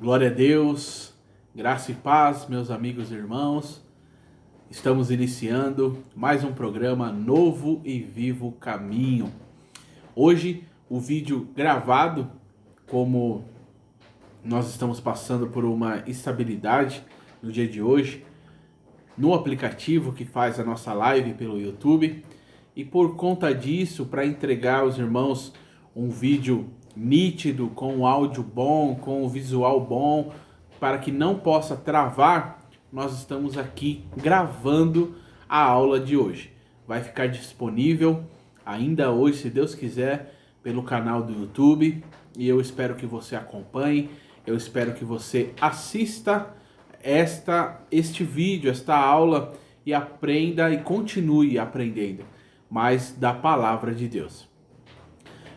Glória a Deus, graça e paz, meus amigos e irmãos. Estamos iniciando mais um programa Novo e Vivo Caminho. Hoje, o vídeo gravado, como nós estamos passando por uma instabilidade no dia de hoje, no aplicativo que faz a nossa live pelo YouTube, e por conta disso, para entregar aos irmãos um vídeo nítido, com um áudio bom, com um visual bom, para que não possa travar, nós estamos aqui gravando a aula de hoje. Vai ficar disponível ainda hoje, se Deus quiser, pelo canal do YouTube, e eu espero que você acompanhe, eu espero que você assista este vídeo, esta aula, e aprenda e continue aprendendo mais da palavra de Deus.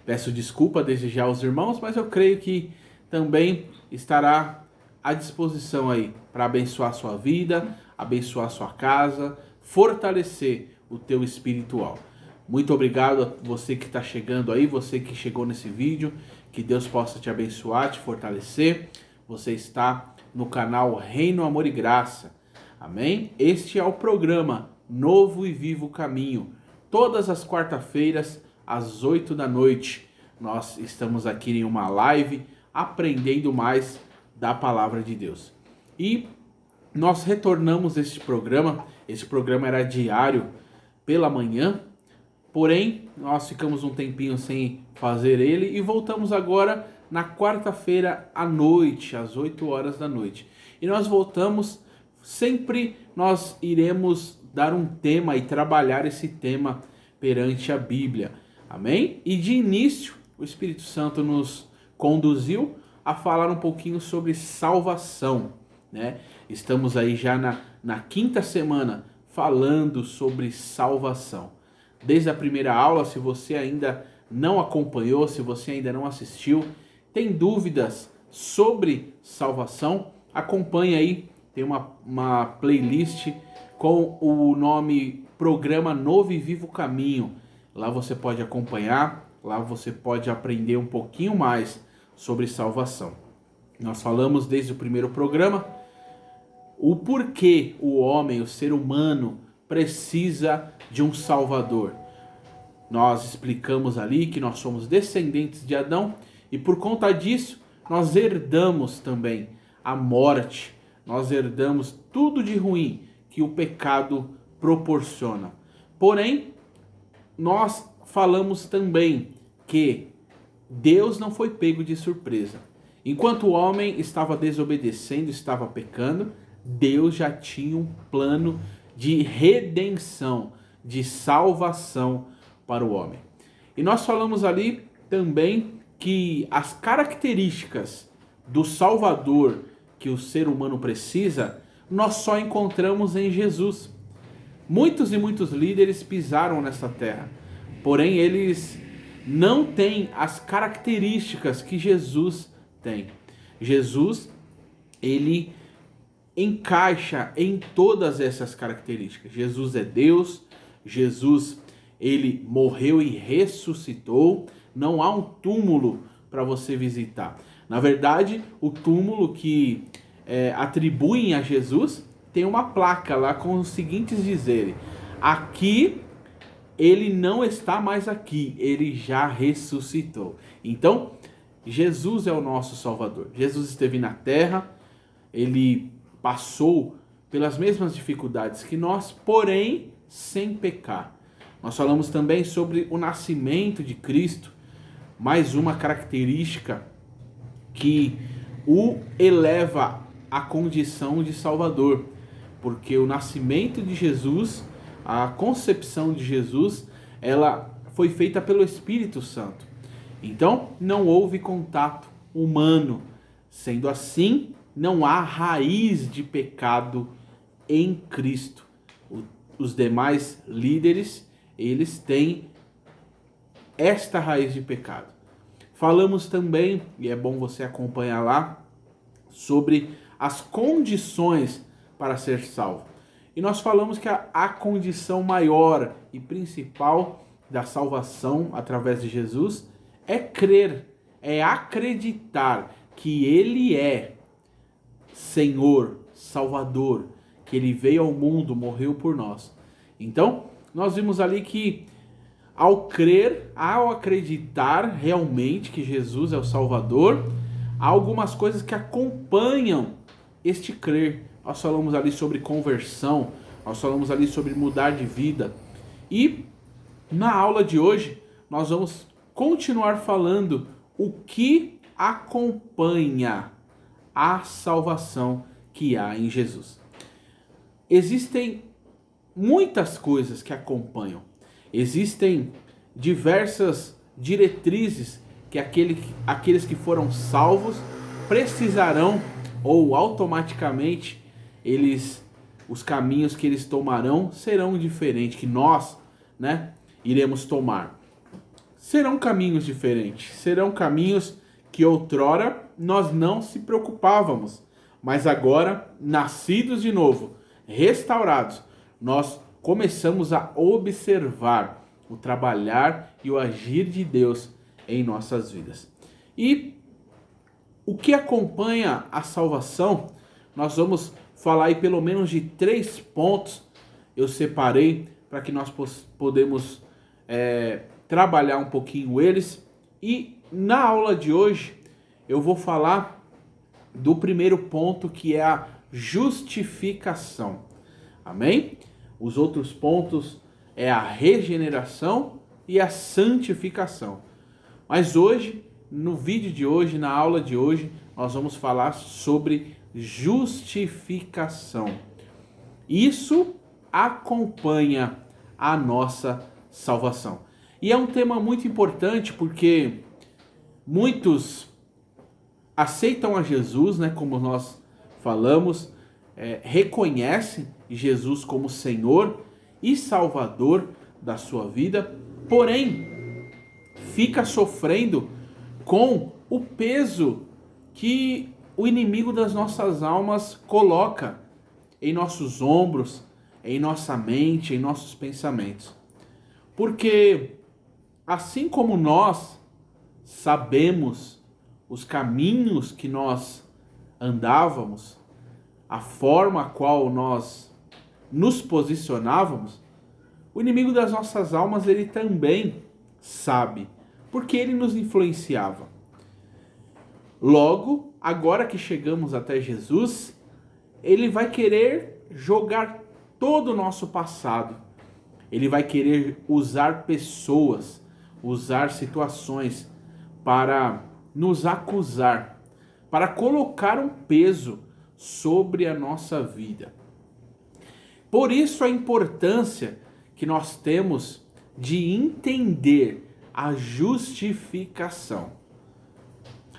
Peço desculpa desde já aos irmãos, mas eu creio que também estará à disposição aí para abençoar a sua vida, abençoar a sua casa, fortalecer o teu espiritual. Muito obrigado a você que está chegando aí, você que chegou nesse vídeo, que Deus possa te abençoar, te fortalecer. Você está no canal Reino, Amor e Graça. Amém? Este é o programa Novo e Vivo Caminho. Todas as quarta-feiras, às 8 da noite, nós estamos aqui em uma live aprendendo mais da palavra de Deus. E nós retornamos este programa era diário pela manhã, porém nós ficamos um tempinho sem fazer ele e voltamos agora na quarta-feira à noite, às 8 horas da noite. E nós voltamos, sempre nós iremos dar um tema e trabalhar esse tema perante a Bíblia. Amém? E de início, o Espírito Santo nos conduziu a falar um pouquinho sobre salvação, né? Estamos aí já na quinta semana falando sobre salvação. Desde a primeira aula, se você ainda não acompanhou, se você ainda não assistiu, tem dúvidas sobre salvação, acompanhe aí, tem uma playlist com o nome Programa Novo e Vivo Caminho. Lá você pode acompanhar, lá você pode aprender um pouquinho mais sobre salvação. Nós falamos desde o primeiro programa o porquê o homem, o ser humano, precisa de um Salvador. Nós explicamos ali que nós somos descendentes de Adão e por conta disso nós herdamos também a morte, nós herdamos tudo de ruim que o pecado proporciona. Porém, nós falamos também que Deus não foi pego de surpresa. Enquanto o homem estava desobedecendo, estava pecando, Deus já tinha um plano de redenção, de salvação para o homem. E nós falamos ali também que as características do Salvador que o ser humano precisa, nós só encontramos em Jesus. Muitos e muitos líderes pisaram nessa terra, porém eles não têm as características que Jesus tem. Jesus, ele encaixa em todas essas características. Jesus é Deus, Jesus, ele morreu e ressuscitou, não há um túmulo para você visitar. Na verdade, o túmulo que atribuem a Jesus tem uma placa lá com os seguintes dizeres: aqui ele não está mais aqui, ele já ressuscitou. Então, Jesus é o nosso Salvador. Jesus esteve na terra, ele passou pelas mesmas dificuldades que nós, porém sem pecar. Nós falamos também sobre o nascimento de Cristo, mais uma característica que o eleva à condição de Salvador, porque o nascimento de Jesus, a concepção de Jesus, ela foi feita pelo Espírito Santo. Então, não houve contato humano. Sendo assim, não há raiz de pecado em Cristo. Os demais líderes, eles têm esta raiz de pecado. Falamos também, e é bom você acompanhar lá, sobre as condições para ser salvo. E nós falamos que a condição maior e principal da salvação através de Jesus é crer, é acreditar que Ele é Senhor, Salvador, que ele veio ao mundo, morreu por nós. Então, nós vimos ali que ao crer, ao acreditar realmente que Jesus é o Salvador, há algumas coisas que acompanham este crer. Nós falamos ali sobre conversão, nós falamos ali sobre mudar de vida. E na aula de hoje, nós vamos continuar falando o que acompanha a salvação que há em Jesus. Existem muitas coisas que acompanham. Existem diversas diretrizes que aqueles que foram salvos precisarão, ou automaticamente os caminhos que eles tomarão serão diferentes, que nós, iremos tomar. Serão caminhos diferentes, serão caminhos que outrora nós não se preocupávamos, mas agora, nascidos de novo, restaurados, nós começamos a observar o trabalhar e o agir de Deus em nossas vidas. E o que acompanha a salvação, nós vamos falar aí pelo menos de 3 pontos. Eu separei para que nós podemos trabalhar um pouquinho eles. E na aula de hoje eu vou falar do primeiro ponto, que é a justificação. Amém? Os outros pontos é a regeneração e a santificação. Mas hoje, no vídeo de hoje, na aula de hoje, nós vamos falar sobre justificação. Isso acompanha a nossa salvação. E é um tema muito importante porque muitos aceitam a Jesus, como nós falamos, reconhecem Jesus como Senhor e Salvador da sua vida, porém fica sofrendo com o peso que o inimigo das nossas almas coloca em nossos ombros, em nossa mente, em nossos pensamentos. Porque assim como nós sabemos os caminhos que nós andávamos, a forma a qual nós nos posicionávamos, o inimigo das nossas almas, ele também sabe, porque ele nos influenciava. Logo, agora que chegamos até Jesus, ele vai querer jogar todo o nosso passado. Ele vai querer usar pessoas, usar situações para nos acusar, para colocar um peso sobre a nossa vida. Por isso a importância que nós temos de entender a justificação.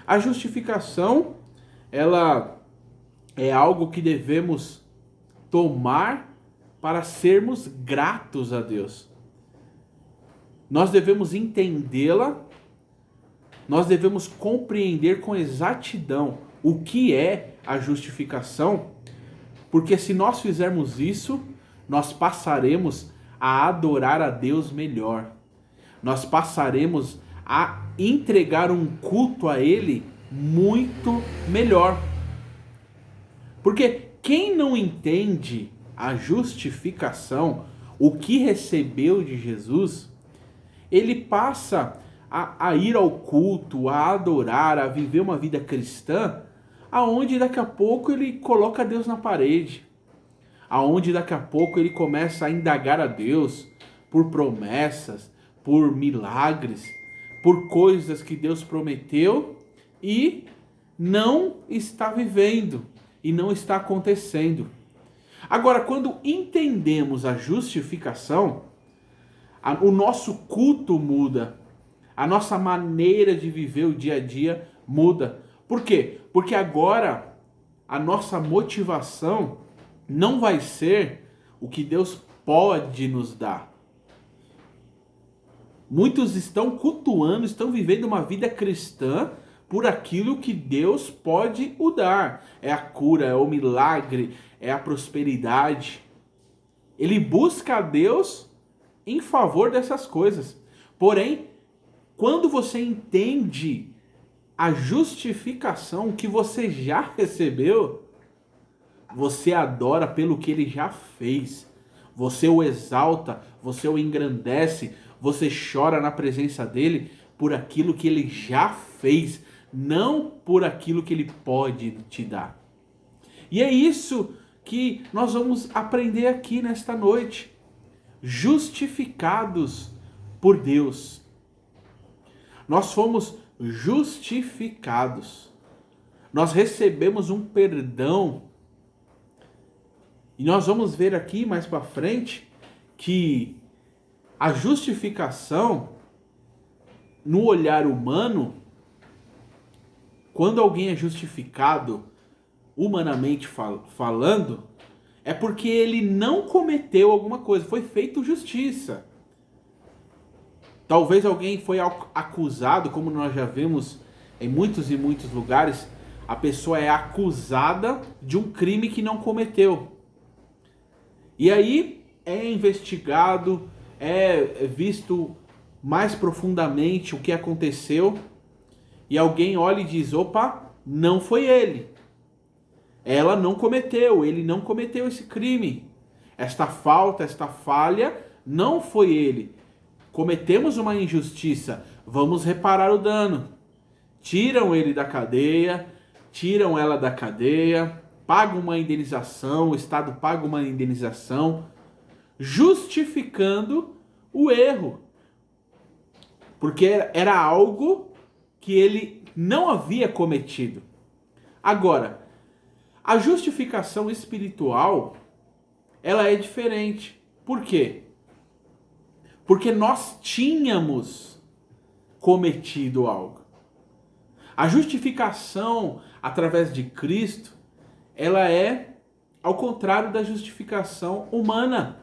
A justificação, ela é algo que devemos tomar para sermos gratos a Deus. Nós devemos entendê-la, nós devemos compreender com exatidão o que é a justificação, porque se nós fizermos isso, nós passaremos a adorar a Deus melhor. Nós passaremos a entregar um culto a Ele muito melhor. Porque quem não entende a justificação, o que recebeu de Jesus, ele passa a ir ao culto, a adorar, a viver uma vida cristã, aonde daqui a pouco ele coloca Deus na parede, aonde daqui a pouco ele começa a indagar a Deus por promessas, por milagres, por coisas que Deus prometeu e não está vivendo e não está acontecendo. Agora, quando entendemos a justificação, o nosso culto muda, a nossa maneira de viver o dia a dia muda. Por quê? Porque agora a nossa motivação não vai ser o que Deus pode nos dar. Muitos estão cultuando, estão vivendo uma vida cristã por aquilo que Deus pode o dar. É a cura, é o milagre, é a prosperidade. Ele busca a Deus em favor dessas coisas. Porém, quando você entende a justificação que você já recebeu, Você adora pelo que ele já fez. Você o exalta, você o engrandece, você chora na presença dele por aquilo que ele já fez, não por aquilo que ele pode te dar. E é isso que nós vamos aprender aqui nesta noite. Justificados por Deus. Nós fomos justificados. Nós recebemos um perdão. E nós vamos ver aqui mais para frente que a justificação, no olhar humano, quando alguém é justificado, humanamente falando, é porque ele não cometeu alguma coisa, foi feito justiça. Talvez alguém foi acusado, como nós já vimos em muitos e muitos lugares, a pessoa é acusada de um crime que não cometeu. E aí é investigado, é visto mais profundamente o que aconteceu, e alguém olha e diz, opa, não foi ele. Ela não cometeu, ele não cometeu esse crime. Esta falta, esta falha, não foi ele. Cometemos uma injustiça, vamos reparar o dano. Tiram ele da cadeia, tiram ela da cadeia, pagam uma indenização, o Estado paga uma indenização, justificando o erro. Porque era algo que ele não havia cometido. Agora, a justificação espiritual, ela é diferente. Por quê? Porque nós tínhamos cometido algo. A justificação através de Cristo, ela é ao contrário da justificação humana.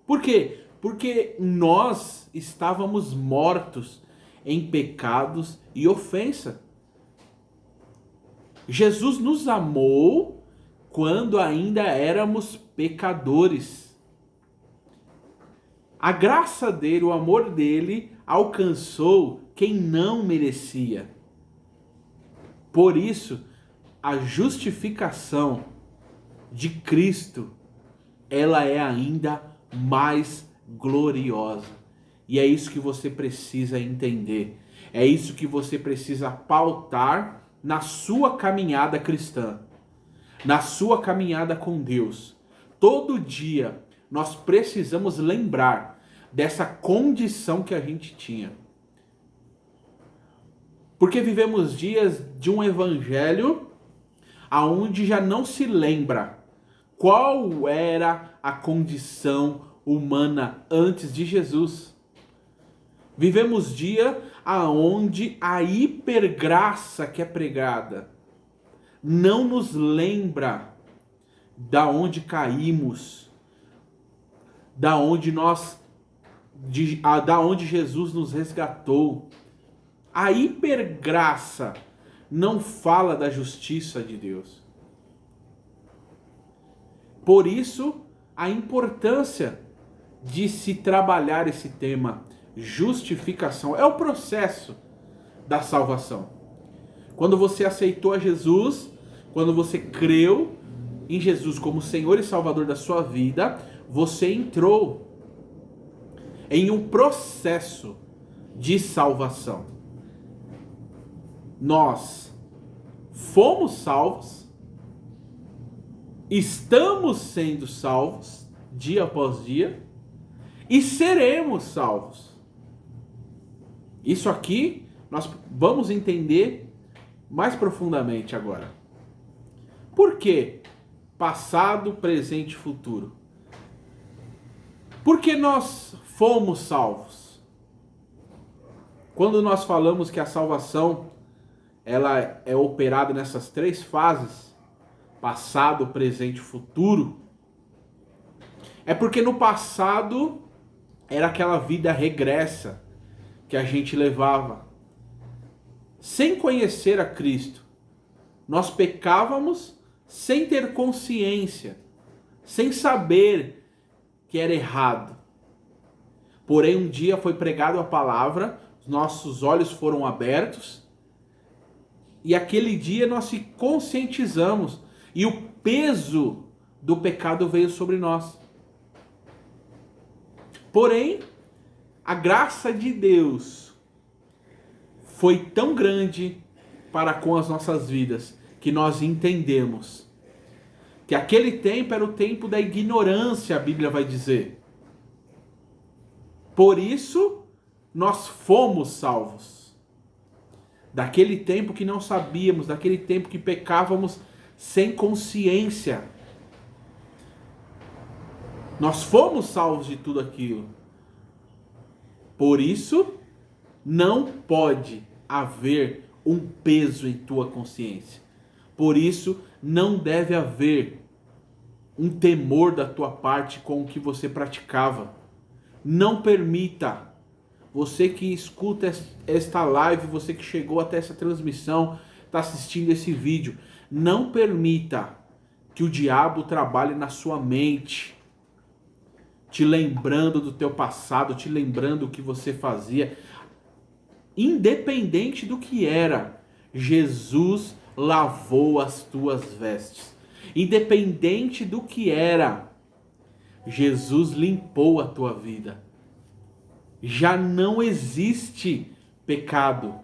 Por quê? Porque nós estávamos mortos em pecados e ofensa. Jesus nos amou quando ainda éramos pecadores. A graça dele, o amor dele, alcançou quem não merecia. Por isso, a justificação de Cristo, ela é ainda mais gloriosa. E é isso que você precisa entender. É isso que você precisa pautar na sua caminhada cristã, na sua caminhada com Deus. Todo dia nós precisamos lembrar dessa condição que a gente tinha. Porque vivemos dias de um evangelho aonde já não se lembra qual era a condição humana antes de Jesus. Vivemos dia aonde a hipergraça que é pregada não nos lembra da onde caímos, da onde Jesus nos resgatou. A hipergraça não fala da justiça de Deus. Por isso, a importância de se trabalhar esse tema, justificação. É o processo da salvação. Quando você aceitou a Jesus, quando você creu em Jesus como Senhor e Salvador da sua vida, você entrou em um processo de salvação. Nós fomos salvos, estamos sendo salvos dia após dia e seremos salvos. Isso aqui nós vamos entender mais profundamente agora. Por que passado, presente e futuro? Porque nós fomos salvos. Quando nós falamos que a salvação ela é operada nessas três fases, passado, presente e futuro, é porque no passado era aquela vida regressa que a gente levava. Sem conhecer a Cristo, nós pecávamos sem ter consciência, sem saber que era errado. Porém, um dia foi pregado a palavra, nossos olhos foram abertos, e aquele dia nós se conscientizamos E o peso do pecado veio sobre nós. Porém, a graça de Deus foi tão grande para com as nossas vidas que nós entendemos que aquele tempo era o tempo da ignorância, a Bíblia vai dizer. Por isso, nós fomos salvos. Daquele tempo que não sabíamos, daquele tempo que pecávamos sem consciência. Nós fomos salvos de tudo aquilo. Por isso, não pode haver um peso em tua consciência. Por isso, não deve haver um temor da tua parte com o que você praticava. Não permita, você que escuta esta live, você que chegou até essa transmissão, está assistindo esse vídeo, não permita que o diabo trabalhe na sua mente, te lembrando do teu passado, te lembrando o que você fazia. Independente do que era, Jesus lavou as tuas vestes. Independente do que era, Jesus limpou a tua vida. Já não existe pecado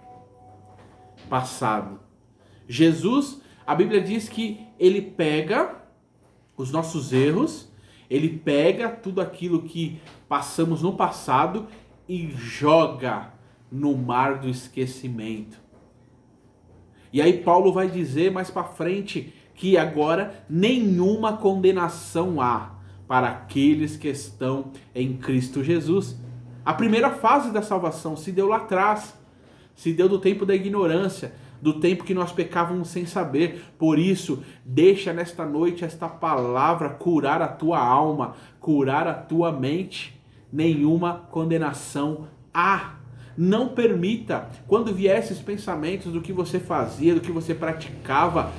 passado. Jesus, a Bíblia diz que ele pega os nossos erros, ele pega tudo aquilo que passamos no passado e joga no mar do esquecimento. E aí Paulo vai dizer mais para frente que agora nenhuma condenação há para aqueles que estão em Cristo Jesus. A primeira fase da salvação se deu lá atrás, se deu do tempo da ignorância, do tempo que nós pecávamos sem saber. Por isso, deixa nesta noite esta palavra curar a tua alma, curar a tua mente. Nenhuma condenação há. Não permita, quando vier esses pensamentos do que você fazia, do que você praticava,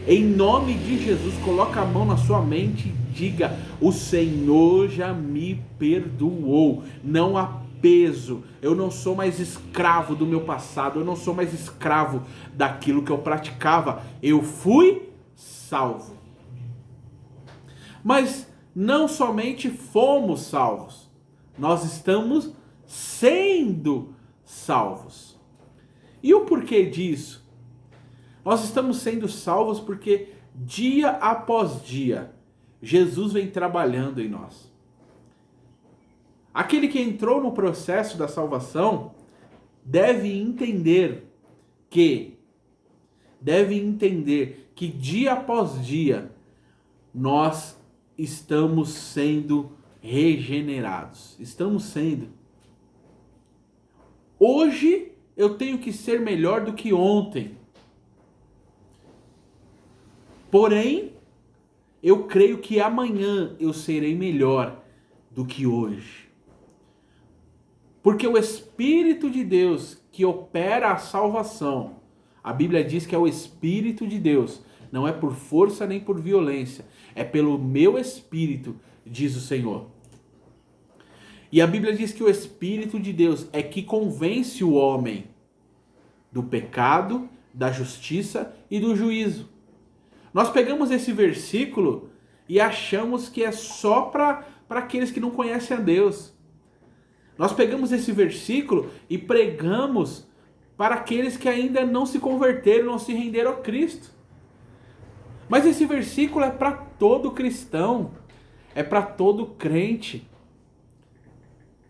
em nome de Jesus, coloca a mão na sua mente e diga: o Senhor já me perdoou. Não há peso. Eu não sou mais escravo do meu passado. Eu não sou mais escravo daquilo que eu praticava. Eu fui salvo. Mas não somente fomos salvos. Nós estamos sendo salvos. E o porquê disso? Nós estamos sendo salvos porque dia após dia Jesus vem trabalhando em nós. Aquele que entrou no processo da salvação deve entender que dia após dia nós estamos sendo regenerados. Estamos sendo. Hoje eu tenho que ser melhor do que ontem. Porém, eu creio que amanhã eu serei melhor do que hoje. Porque o Espírito de Deus que opera a salvação, a Bíblia diz que é o Espírito de Deus, não é por força nem por violência, é pelo meu Espírito, diz o Senhor. E a Bíblia diz que o Espírito de Deus é que convence o homem do pecado, da justiça e do juízo. Nós pegamos esse versículo e achamos que é só para aqueles que não conhecem a Deus. Nós pegamos esse versículo e pregamos para aqueles que ainda não se converteram, não se renderam a Cristo. Mas esse versículo é para todo cristão, é para todo crente.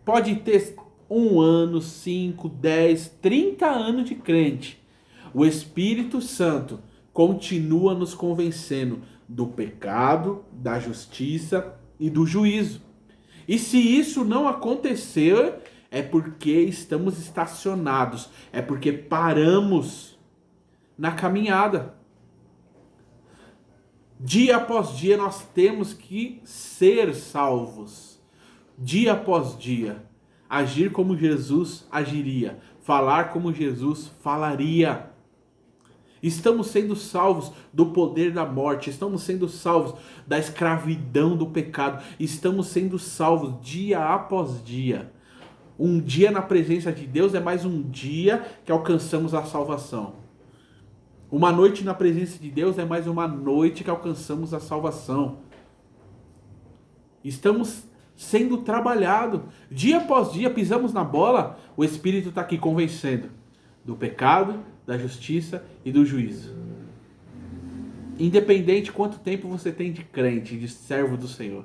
Pode ter 1 ano, 5, 10, 30 anos de crente. O Espírito Santo continua nos convencendo do pecado, da justiça e do juízo. E se isso não acontecer, é porque estamos estacionados, é porque paramos na caminhada. Dia após dia nós temos que ser salvos. Dia após dia, agir como Jesus agiria, falar como Jesus falaria. Estamos sendo salvos do poder da morte, estamos sendo salvos da escravidão do pecado, estamos sendo salvos dia após dia. Um dia na presença de Deus é mais um dia que alcançamos a salvação. Uma noite na presença de Deus é mais uma noite que alcançamos a salvação. Estamos sendo trabalhados. Dia após dia, pisamos na bola, o Espírito está aqui convencendo do pecado, da justiça e do juízo. Independente quanto tempo você tem de crente, de servo do Senhor.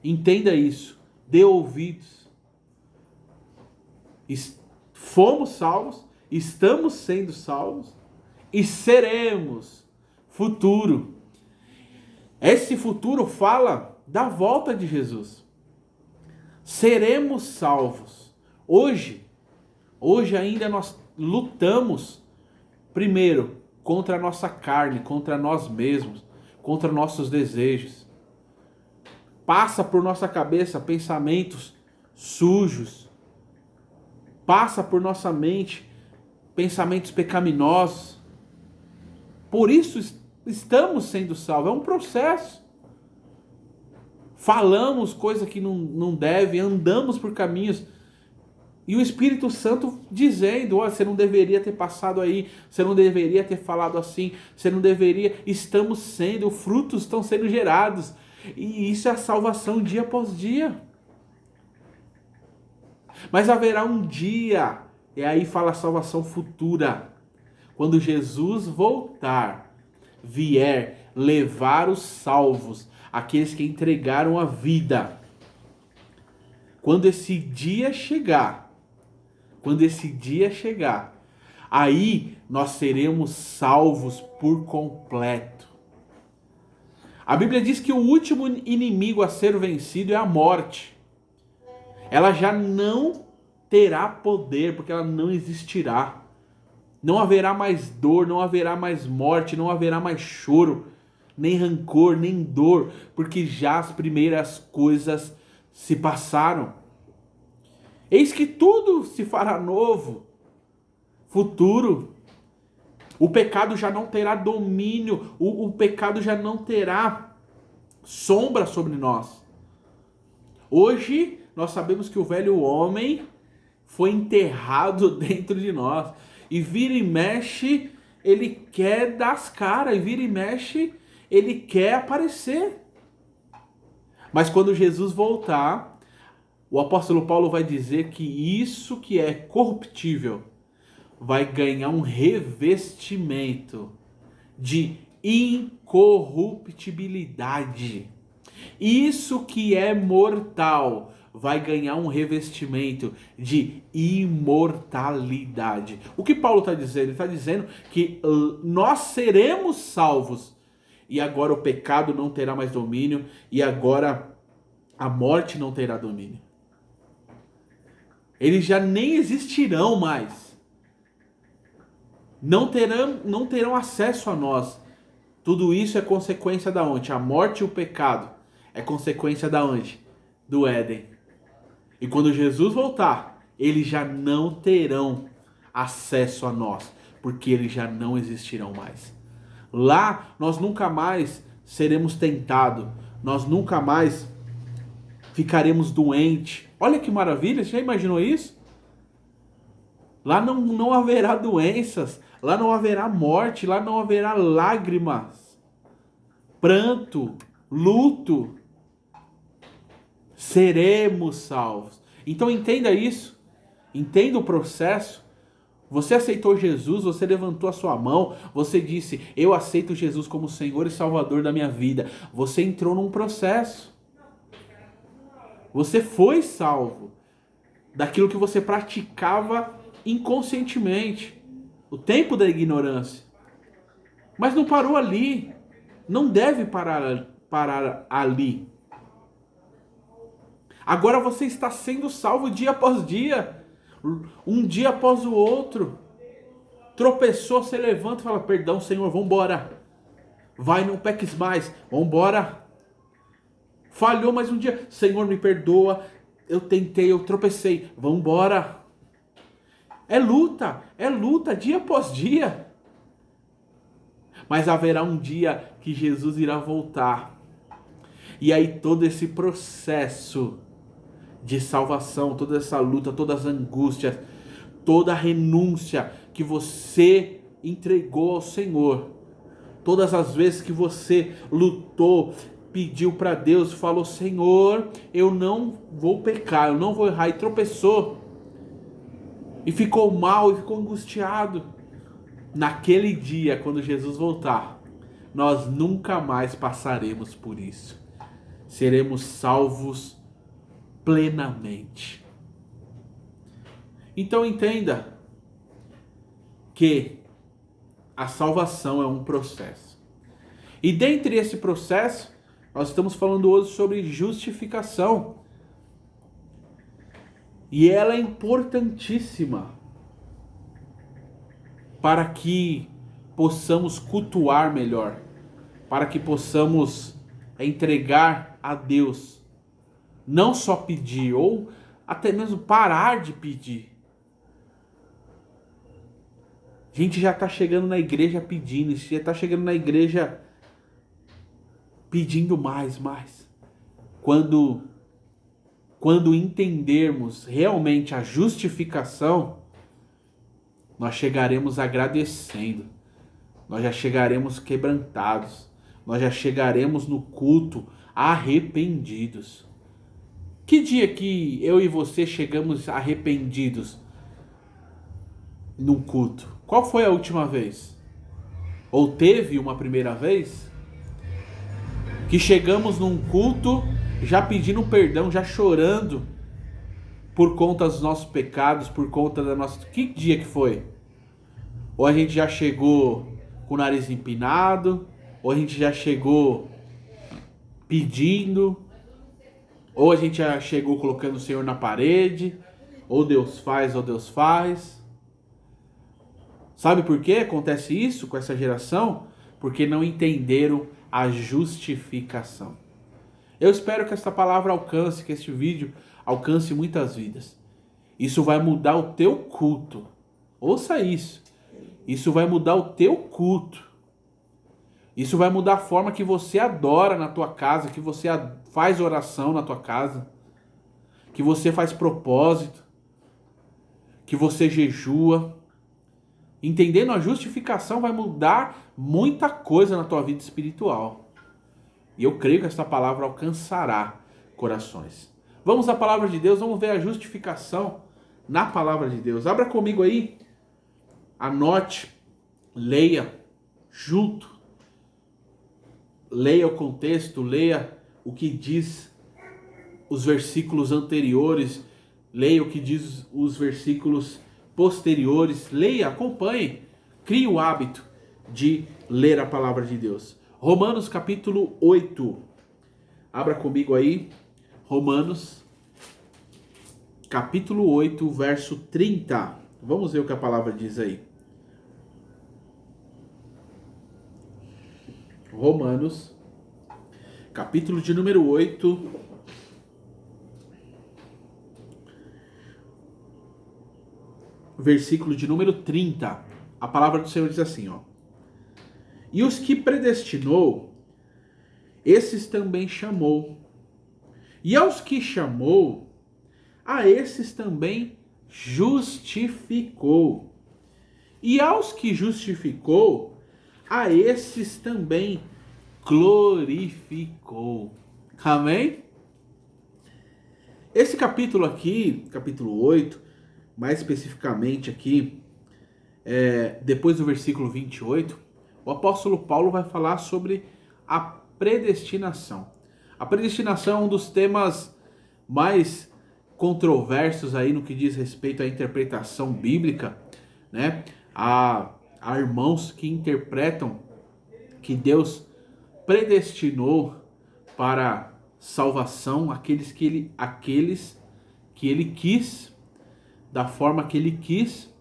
Entenda isso. Dê ouvidos. Fomos salvos, estamos sendo salvos e seremos futuro. Esse futuro fala da volta de Jesus. Seremos salvos. Hoje ainda nós lutamos, primeiro, contra a nossa carne, contra nós mesmos, contra nossos desejos. Passa por nossa cabeça pensamentos sujos. Passa por nossa mente pensamentos pecaminosos. Por isso estamos sendo salvos. É um processo. Falamos coisas que não deve, andamos por caminhos. E o Espírito Santo dizendo, você não deveria ter passado aí, você não deveria ter falado assim, você não deveria... Estamos sendo, frutos estão sendo gerados. E isso é a salvação dia após dia. Mas haverá um dia, e aí fala a salvação futura, quando Jesus voltar, vier levar os salvos, aqueles que entregaram a vida. Quando esse dia chegar, aí nós seremos salvos por completo. A Bíblia diz que o último inimigo a ser vencido é a morte. Ela já não terá poder, porque ela não existirá. Não haverá mais dor, não haverá mais morte, não haverá mais choro, nem rancor, nem dor, porque já as primeiras coisas se passaram. Eis que tudo se fará novo, futuro. O pecado já não terá domínio, o pecado já não terá sombra sobre nós. Hoje nós sabemos que o velho homem foi enterrado dentro de nós. E vira e mexe, ele quer dar as caras. E vira e mexe, ele quer aparecer. Mas quando Jesus voltar, o apóstolo Paulo vai dizer que isso que é corruptível vai ganhar um revestimento de incorruptibilidade. Isso que é mortal vai ganhar um revestimento de imortalidade. O que Paulo está dizendo? Ele está dizendo que nós seremos salvos. E agora o pecado não terá mais domínio. E agora a morte não terá domínio. Eles já nem existirão mais. Não terão acesso a nós. Tudo isso é consequência da onde? A morte e o pecado é consequência da onde? Do Éden. E quando Jesus voltar, eles já não terão acesso a nós, porque eles já não existirão mais. Lá nós nunca mais seremos tentados, nós nunca mais ficaremos doentes. Olha que maravilha, você já imaginou isso? Lá não haverá doenças, lá não haverá morte, lá não haverá lágrimas, pranto, luto. Seremos salvos. Então entenda isso. Entenda o processo. Você aceitou Jesus, você levantou a sua mão, você disse, eu aceito Jesus como Senhor e Salvador da minha vida. Você entrou num processo. Você foi salvo daquilo que você praticava inconscientemente. O tempo da ignorância. Mas não parou ali. Não deve parar ali. Agora você está sendo salvo dia após dia. Um dia após o outro. Tropeçou, você levanta e fala, perdão, Senhor, vambora. Vai, não peques mais, vambora. Falhou mais um dia, Senhor, me perdoa. Eu tentei, eu tropecei, vambora. É luta, dia após dia. Mas haverá um dia que Jesus irá voltar. E aí todo esse processo de salvação, toda essa luta, todas as angústias, toda a renúncia que você entregou ao Senhor, todas as vezes que você lutou, pediu para Deus, falou: Senhor, eu não vou pecar, eu não vou errar, e tropeçou, e ficou mal, e ficou angustiado, naquele dia, quando Jesus voltar, nós nunca mais passaremos por isso. Seremos salvos plenamente. Então entenda que a salvação é um processo. E dentre esse processo, nós estamos falando hoje sobre justificação. E ela é importantíssima para que possamos cultuar melhor, para que possamos entregar a Deus, não só pedir, ou até mesmo parar de pedir. A gente já está chegando na igreja pedindo, já está chegando na igreja pedindo mais. Quando entendermos realmente a justificação, nós chegaremos agradecendo, nós já chegaremos quebrantados, nós já chegaremos no culto arrependidos. Que dia que eu e você chegamos arrependidos num culto? Qual foi a última vez? Ou teve uma primeira vez? Que chegamos num culto já pedindo perdão, já chorando por conta dos nossos pecados, por conta da nossa... Que dia que foi? Ou a gente já chegou com o nariz empinado, ou a gente já chegou pedindo, ou a gente já chegou colocando o Senhor na parede, ou Deus faz, ou Deus faz. Sabe por que acontece isso com essa geração? Porque não entenderam a justificação. Eu espero que esta palavra alcance, que este vídeo alcance muitas vidas. Isso vai mudar o teu culto. Ouça isso. Isso vai mudar o teu culto. Isso vai mudar a forma que você adora na tua casa, que você faz oração na tua casa, que você faz propósito, que você jejua. Entendendo a justificação vai mudar muita coisa na tua vida espiritual. E eu creio que esta palavra alcançará corações. Vamos à palavra de Deus, vamos ver a justificação na palavra de Deus. Abra comigo aí, anote, leia junto. Leia o contexto, leia o que diz os versículos anteriores, leia o que diz os versículos posteriores, leia, acompanhe, crie o hábito de ler a palavra de Deus. Romanos capítulo 8, abra comigo aí, Romanos capítulo 8, verso 30, vamos ver o que a palavra diz aí. Romanos, capítulo de número 8, versículo de número 30. A palavra do Senhor diz assim, ó: E os que predestinou, esses também chamou. E aos que chamou, a esses também justificou. E aos que justificou, a esses também glorificou. Amém? Esse capítulo aqui, capítulo 8, mais especificamente aqui, depois do versículo 28, o apóstolo Paulo vai falar sobre a predestinação. A predestinação é um dos temas mais controversos aí no que diz respeito à interpretação bíblica, né? Há irmãos que interpretam que Deus predestinou para salvação aqueles que ele quis, da forma que ele quis,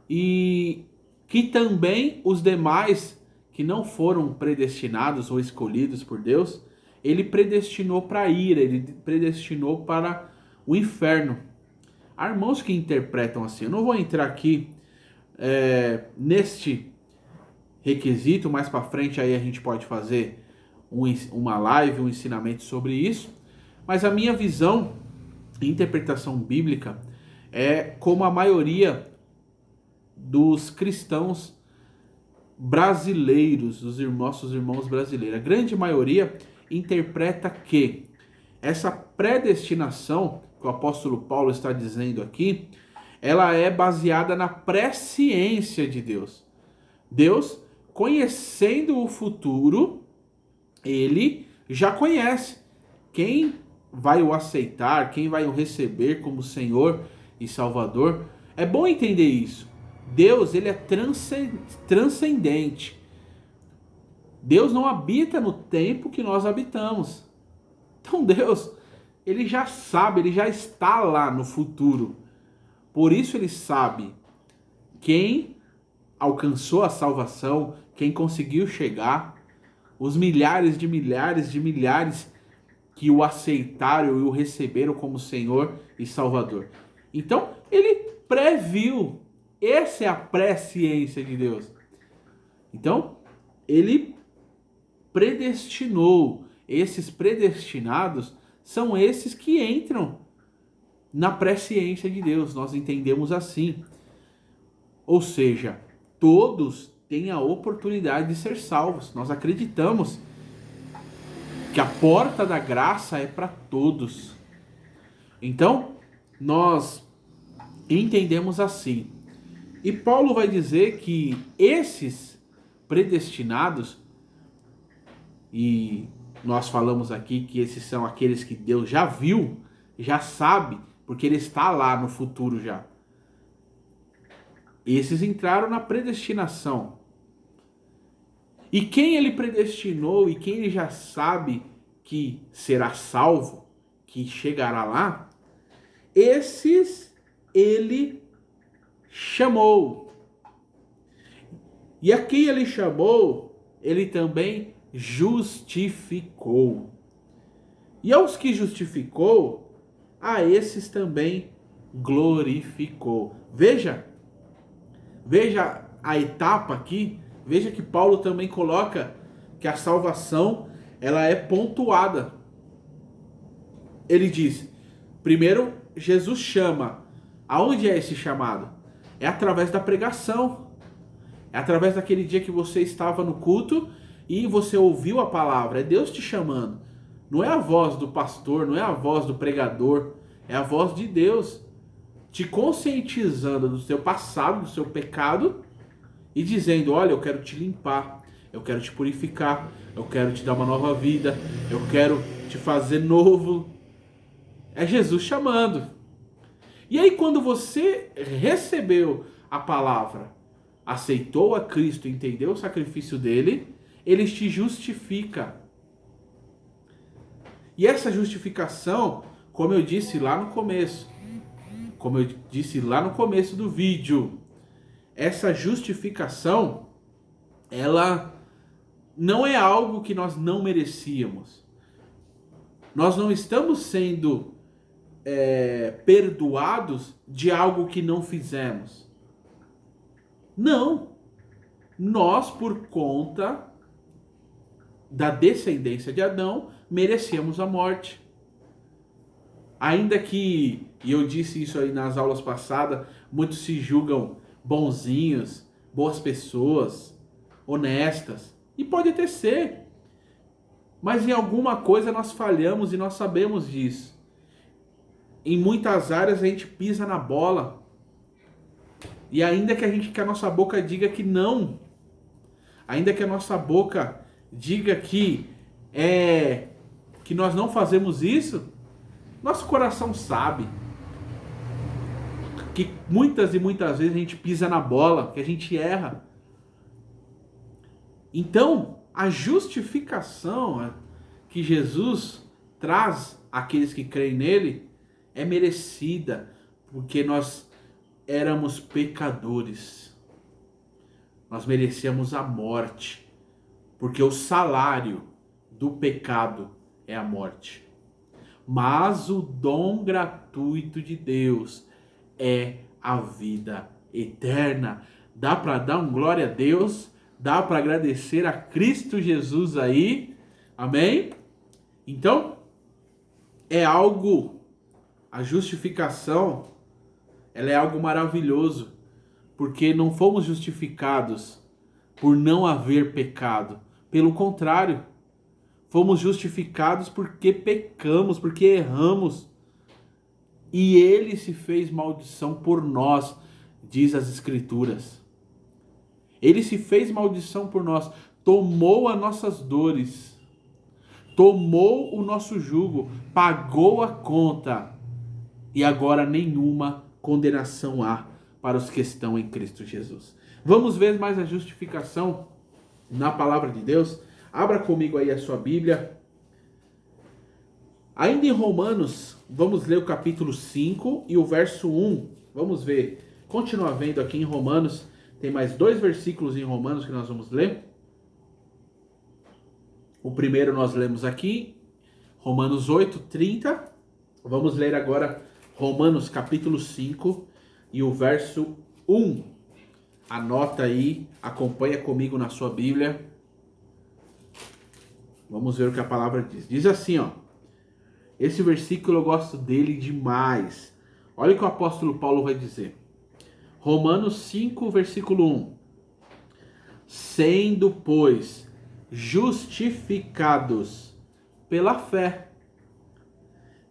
e que também os demais que não foram predestinados ou escolhidos por Deus, ele predestinou para a ira, ele predestinou para o inferno. Há irmãos que interpretam assim. Eu não vou entrar aqui neste requisito, mais para frente aí a gente pode fazer uma live, um ensinamento sobre isso, mas a minha visão e interpretação bíblica é como a maioria dos cristãos brasileiros, os nossos irmãos brasileiros, a grande maioria interpreta que essa predestinação que o apóstolo Paulo está dizendo aqui, ela é baseada na presciência de Deus. Deus, conhecendo o futuro, ele já conhece quem vai o aceitar, quem vai o receber como Senhor e Salvador. É bom entender isso. Deus, ele é transcendente. Deus não habita no tempo que nós habitamos. Então Deus, ele já sabe, ele já está lá no futuro. Por isso ele sabe quem alcançou a salvação, quem conseguiu chegar, os milhares de que o aceitaram e o receberam como Senhor e Salvador. Então, ele previu. Essa é a presciência de Deus. Então, ele predestinou. Esses predestinados são esses que entram na presciência de Deus. Nós entendemos assim. Ou seja, todos têm a oportunidade de ser salvos. Nós acreditamos que a porta da graça é para todos. Então, nós entendemos assim. E Paulo vai dizer que esses predestinados, e nós falamos aqui que esses são aqueles que Deus já viu, já sabe, porque ele está lá no futuro já. Esses entraram na predestinação. E quem ele predestinou e quem ele já sabe que será salvo, que chegará lá, esses ele chamou. E a quem ele chamou, ele também justificou. E aos que justificou, a esses também glorificou. Veja a etapa aqui. Veja que Paulo também coloca que a salvação, ela é pontuada. Ele diz, primeiro Jesus chama. Aonde é esse chamado? É através da pregação. É através daquele dia que você estava no culto e você ouviu a palavra. É Deus te chamando. Não é a voz do pastor, não é a voz do pregador. É a voz de Deus te conscientizando do seu passado, do seu pecado e dizendo, olha, eu quero te limpar, eu quero te purificar, eu quero te dar uma nova vida, eu quero te fazer novo. É Jesus chamando. E aí quando você recebeu a palavra, aceitou a Cristo, entendeu o sacrifício dele, ele te justifica. E essa justificação, como eu disse lá no começo do vídeo, essa justificação, ela não é algo que nós não merecíamos. Nós não estamos sendo perdoados de algo que não fizemos. Não. Nós, por conta da descendência de Adão, merecíamos a morte. Ainda que, e eu disse isso aí nas aulas passadas, muitos se julgam bonzinhos, boas pessoas, honestas. E pode até ser. Mas em alguma coisa nós falhamos e nós sabemos disso. Em muitas áreas a gente pisa na bola. E ainda que a nossa boca diga que não, ainda que a nossa boca diga que nós não fazemos isso, nosso coração sabe que muitas e muitas vezes a gente pisa na bola, que a gente erra. Então, a justificação que Jesus traz àqueles que creem nele é merecida, porque nós éramos pecadores. Nós merecíamos a morte, porque o salário do pecado é a morte. Mas o dom gratuito de Deus é a vida eterna. Dá para dar um glória a Deus? Dá para agradecer a Cristo Jesus aí? Amém? Então, é algo, a justificação, ela é algo maravilhoso, porque não fomos justificados por não haver pecado. Pelo contrário, fomos justificados porque pecamos, porque erramos. E ele se fez maldição por nós, diz as Escrituras. Ele se fez maldição por nós, tomou as nossas dores, tomou o nosso jugo, pagou a conta, e agora nenhuma condenação há para os que estão em Cristo Jesus. Vamos ver mais a justificação na palavra de Deus? Abra comigo aí a sua Bíblia. Ainda em Romanos, vamos ler o capítulo 5 e o verso 1. Vamos ver. Continua vendo aqui em Romanos. Tem mais 2 versículos em Romanos que nós vamos ler. O primeiro nós lemos aqui, Romanos 8:30. Vamos ler agora Romanos capítulo 5 e o verso 1. Anota aí, acompanha comigo na sua Bíblia. Vamos ver o que a palavra diz. Diz assim, ó. Esse versículo eu gosto dele demais. Olha o que o apóstolo Paulo vai dizer. Romanos 5, versículo 1. Sendo, pois, justificados pela fé,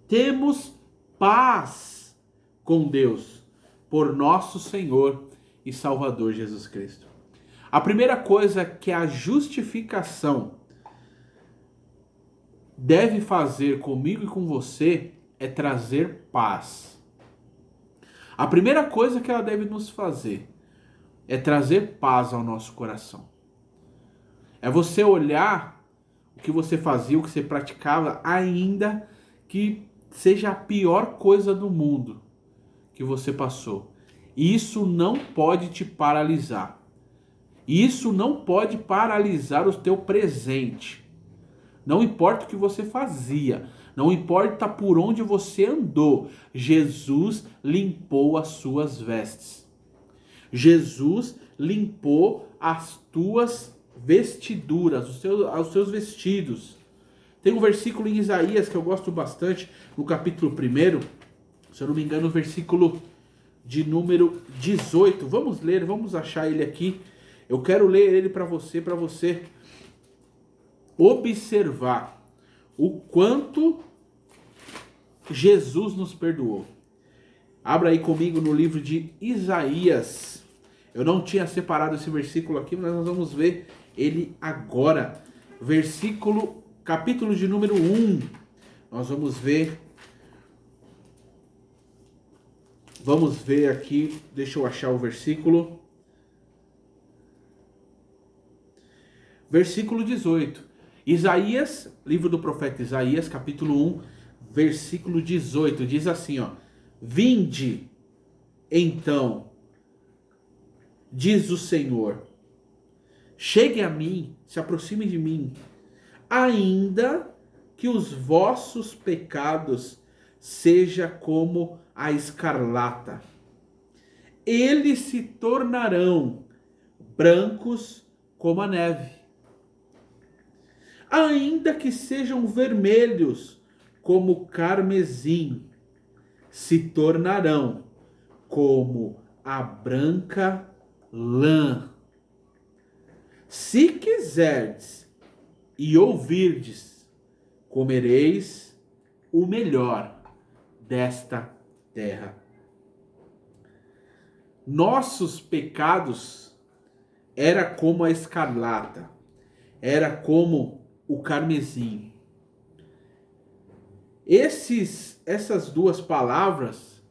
temos paz com Deus, por nosso Senhor e Salvador Jesus Cristo. A primeira coisa que a justificação deve fazer comigo e com você é trazer paz. A primeira coisa que ela deve nos fazer é trazer paz ao nosso coração. É você olhar o que você fazia, o que você praticava, ainda que seja a pior coisa do mundo que você passou. E isso não pode te paralisar. Isso não pode paralisar o teu presente. Não importa o que você fazia, não importa por onde você andou, Jesus limpou as suas vestes. Jesus limpou as tuas vestiduras, os seus vestidos. Tem um versículo em Isaías que eu gosto bastante, no capítulo 1, se eu não me engano, o versículo de número 18. Vamos ler, vamos achar ele aqui. Eu quero ler ele para você observar o quanto Jesus nos perdoou. Abra aí comigo no livro de Isaías. Eu não tinha separado esse versículo aqui, mas nós vamos ver ele agora. Capítulo de número 1. Nós vamos ver. Vamos ver aqui, deixa eu achar o versículo. Versículo 18. Isaías, livro do profeta Isaías, capítulo 1, versículo 18, diz assim, ó: Vinde, então, diz o Senhor, chegue a mim, se aproxime de mim, ainda que os vossos pecados seja como a escarlata, eles se tornarão brancos como a neve. Ainda que sejam vermelhos como carmesim, se tornarão como a branca lã. Se quiserdes e ouvirdes, comereis o melhor desta terra. Nossos pecados era como a escarlata, era como o carmesim. Essas duas palavras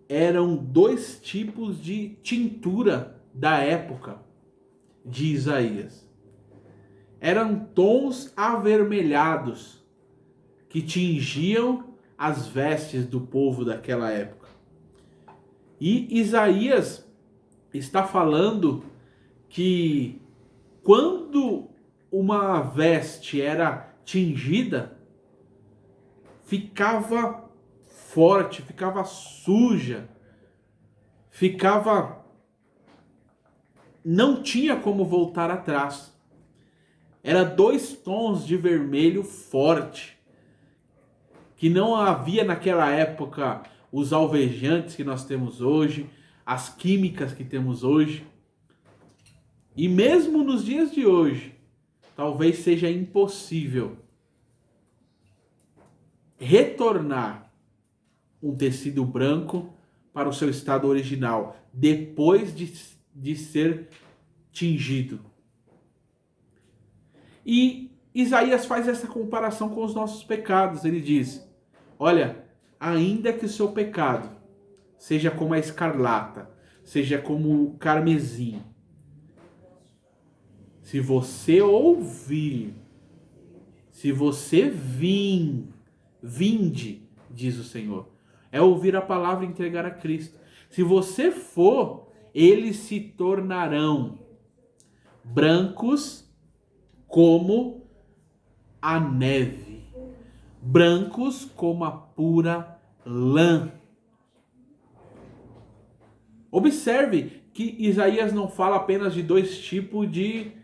eram 2 tipos de tintura da época de Isaías. Eram tons avermelhados que tingiam as vestes do povo daquela época. E Isaías está falando que quando uma veste era tingida, ficava forte, ficava suja, não tinha como voltar atrás. Era 2 tons de vermelho forte, que não havia naquela época os alvejantes que nós temos hoje, as químicas que temos hoje. E mesmo nos dias de hoje, talvez seja impossível retornar um tecido branco para o seu estado original, depois de ser tingido. E Isaías faz essa comparação com os nossos pecados. Ele diz: olha, ainda que o seu pecado seja como a escarlata, seja como o carmesim, se você ouvir, se você vinde, diz o Senhor, é ouvir a palavra e entregar a Cristo. Se você for, eles se tornarão brancos como a neve, brancos como a pura lã. Observe que Isaías não fala apenas de dois tipos de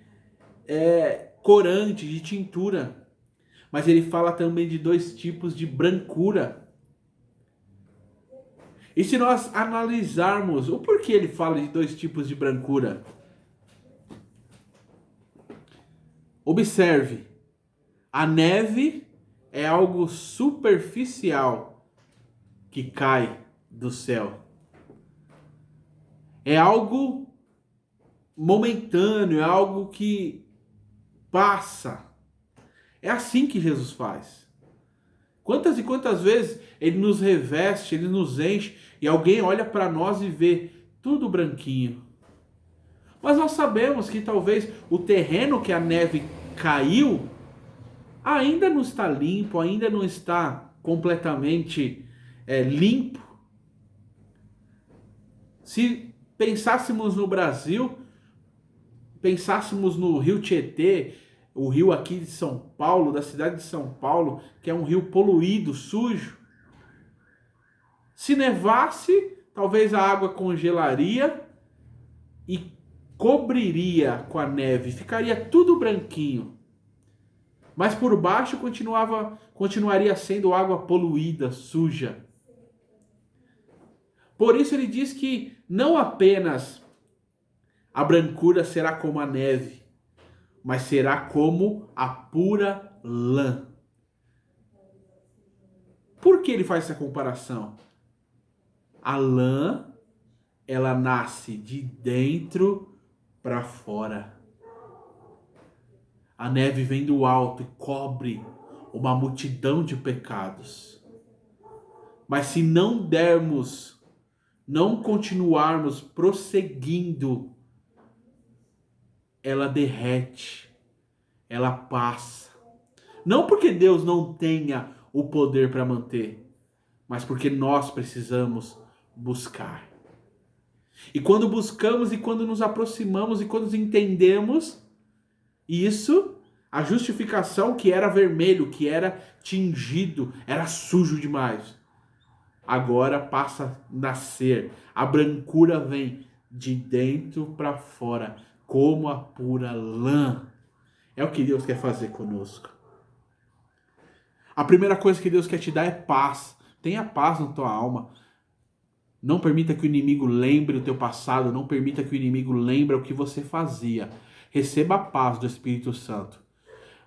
corante, de tintura, mas ele fala também de dois tipos de brancura. E se nós analisarmos o porquê ele fala de dois tipos de brancura, observe, a neve é algo superficial que cai do céu. É algo momentâneo, é algo que passa. É assim que Jesus faz. Quantas e quantas vezes ele nos reveste, ele nos enche e alguém olha para nós e vê tudo branquinho. Mas nós sabemos que talvez o terreno que a neve caiu ainda não está limpo, ainda não está completamente limpo. Se pensássemos no Brasil, pensássemos no Rio Tietê, o rio aqui de São Paulo, da cidade de São Paulo, que é um rio poluído, sujo. Se nevasse, talvez a água congelaria e cobriria com a neve, ficaria tudo branquinho. Mas por baixo continuaria sendo água poluída, suja. Por isso ele diz que não apenas a brancura será como a neve, mas será como a pura lã. Por que ele faz essa comparação? A lã, ela nasce de dentro para fora. A neve vem do alto e cobre uma multidão de pecados. Mas se não continuarmos prosseguindo, ela derrete, ela passa. Não porque Deus não tenha o poder para manter, mas porque nós precisamos buscar. E quando buscamos e quando nos aproximamos e quando entendemos isso, a justificação que era vermelho, que era tingido, era sujo demais, agora passa a nascer. A brancura vem de dentro para fora, como a pura lã. É o que Deus quer fazer conosco. A primeira coisa que Deus quer te dar é paz. Tenha paz na tua alma. Não permita que o inimigo lembre o teu passado. Não permita que o inimigo lembre o que você fazia. Receba a paz do Espírito Santo.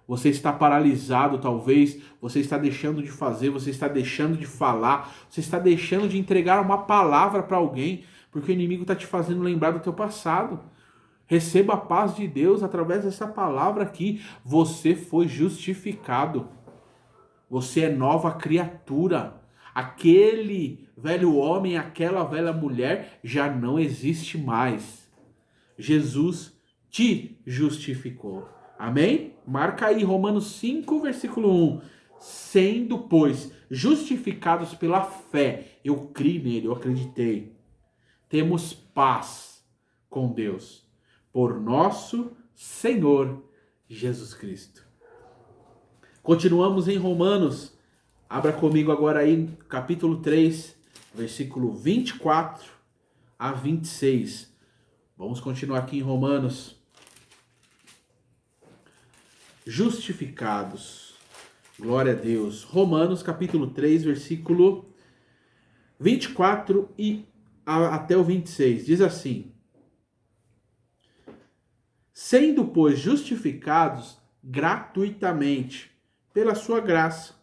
Você está paralisado, talvez. Você está deixando de fazer. Você está deixando de falar. Você está deixando de entregar uma palavra para alguém. Porque o inimigo está te fazendo lembrar do teu passado. Receba a paz de Deus através dessa palavra aqui. Você foi justificado. Você é nova criatura. Aquele velho homem, aquela velha mulher já não existe mais. Jesus te justificou. Amém? Marca aí Romanos 5, versículo 1. Sendo, pois, justificados pela fé, eu criei nele, eu acreditei. Temos paz com Deus, por nosso Senhor Jesus Cristo. Continuamos em Romanos. Abra comigo agora aí, capítulo 3, versículo 24 a 26. Vamos continuar aqui em Romanos. Justificados. Glória a Deus. Romanos, capítulo 3, versículo 24 e até o 26. Diz assim: sendo, pois, justificados gratuitamente pela sua graça,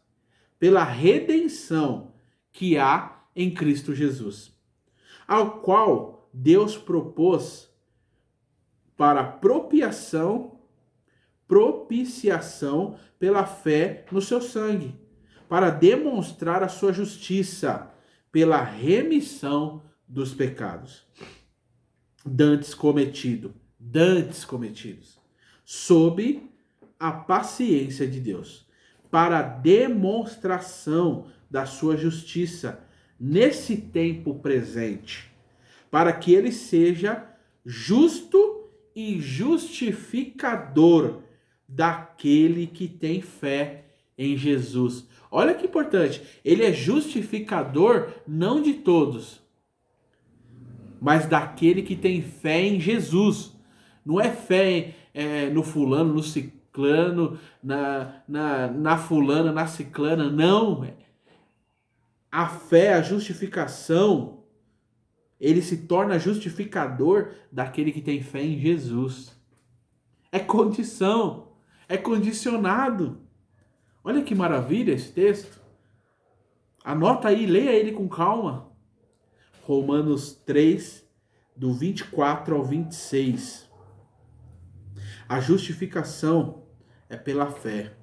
pela redenção que há em Cristo Jesus, ao qual Deus propôs para propiciação pela fé no seu sangue, para demonstrar a sua justiça pela remissão dos pecados dantes cometidos, sob a paciência de Deus, para demonstração da sua justiça nesse tempo presente, para que ele seja justo e justificador daquele que tem fé em Jesus. Olha que importante, ele é justificador não de todos, mas daquele que tem fé em Jesus. Não é fé no fulano, no ciclano, na fulana, na ciclana, não. A fé, a justificação, ele se torna justificador daquele que tem fé em Jesus. É condição, é condicionado. Olha que maravilha esse texto. Anota aí, leia ele com calma. Romanos 3, do 24 ao 26. A justificação é pela fé.